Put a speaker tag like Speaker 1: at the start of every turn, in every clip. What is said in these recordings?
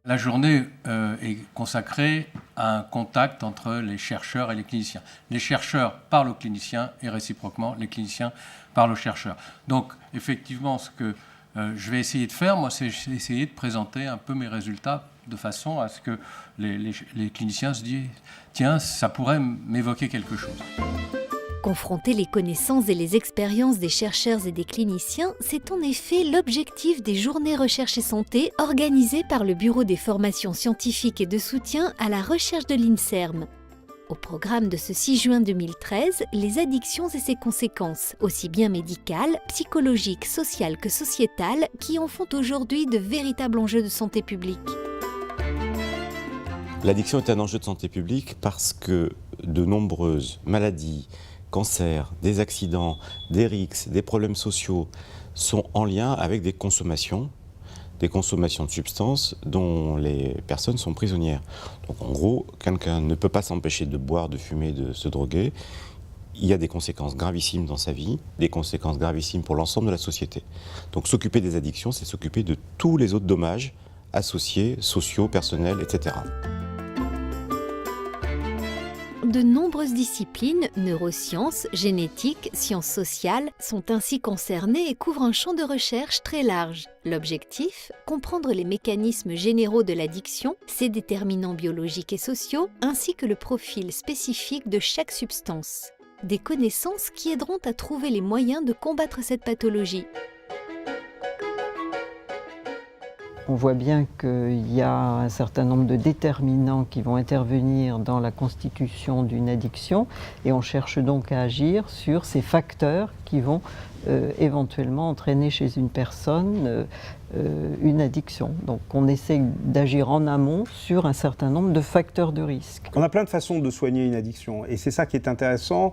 Speaker 1: La journée est consacrée à un contact entre les chercheurs et les cliniciens. Les chercheurs parlent aux cliniciens et réciproquement, les cliniciens parlent aux chercheurs. Donc, effectivement, ce que je vais essayer de faire, moi, c'est essayer de présenter un peu mes résultats de façon à ce que les cliniciens se disent « Tiens, ça pourrait m'évoquer quelque chose ».
Speaker 2: Confronter les connaissances et les expériences des chercheurs et des cliniciens, c'est en effet l'objectif des Journées Recherche et Santé organisées par le Bureau des formations scientifiques et de soutien à la recherche de l'INSERM. Au programme de ce 6 juin 2013, les addictions et ses conséquences, aussi bien médicales, psychologiques, sociales que sociétales, qui en font aujourd'hui de véritables enjeux de santé publique.
Speaker 3: L'addiction est un enjeu de santé publique parce que de nombreuses maladies, cancers, des accidents, des rixes, des problèmes sociaux sont en lien avec des consommations de substances dont les personnes sont prisonnières. Donc en gros, quelqu'un ne peut pas s'empêcher de boire, de fumer, de se droguer. Il y a des conséquences gravissimes dans sa vie, des conséquences gravissimes pour l'ensemble de la société. Donc s'occuper des addictions, c'est s'occuper de tous les autres dommages associés, sociaux, personnels, etc.
Speaker 2: De nombreuses disciplines, neurosciences, génétique, sciences sociales, sont ainsi concernées et couvrent un champ de recherche très large. L'objectif, comprendre les mécanismes généraux de l'addiction, ses déterminants biologiques et sociaux, ainsi que le profil spécifique de chaque substance. Des connaissances qui aideront à trouver les moyens de combattre cette pathologie.
Speaker 4: On voit bien qu'il y a un certain nombre de déterminants qui vont intervenir dans la constitution d'une addiction et on cherche donc à agir sur ces facteurs qui vont éventuellement entraîner chez une personne une addiction. Donc on essaie d'agir en amont sur un certain nombre de facteurs de risque.
Speaker 5: On a plein de façons de soigner une addiction et c'est ça qui est intéressant,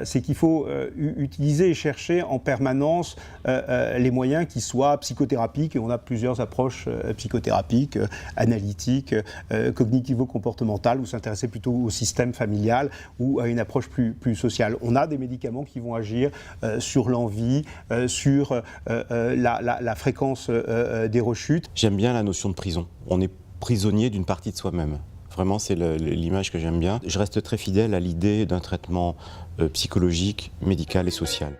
Speaker 5: c'est qu'il faut utiliser et chercher en permanence les moyens qui soient psychothérapiques et on a plusieurs approches psychothérapiques, analytiques, cognitivo-comportementales ou s'intéresser plutôt au système familial ou à une approche plus sociale. On a des médicaments qui vont agir sur l'envie, sur la fréquence des rechutes.
Speaker 3: J'aime bien la notion de prison. On est prisonnier d'une partie de soi-même. Vraiment, c'est l'image que j'aime bien. Je reste très fidèle à l'idée d'un traitement psychologique, médical et social.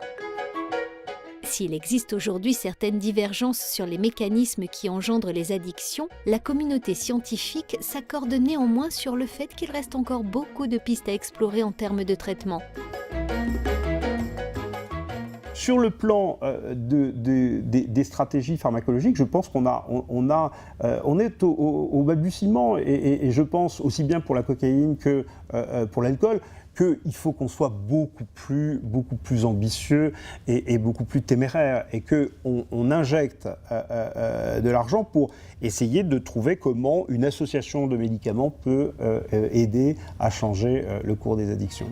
Speaker 2: S'il existe aujourd'hui certaines divergences sur les mécanismes qui engendrent les addictions, la communauté scientifique s'accorde néanmoins sur le fait qu'il reste encore beaucoup de pistes à explorer en termes de traitement.
Speaker 5: Sur le plan des stratégies pharmacologiques, je pense qu'on est au balbutiement et je pense aussi bien pour la cocaïne que pour l'alcool qu'il faut qu'on soit beaucoup plus ambitieux et beaucoup plus téméraire et qu'on injecte de l'argent pour essayer de trouver comment une association de médicaments peut aider à changer le cours des addictions.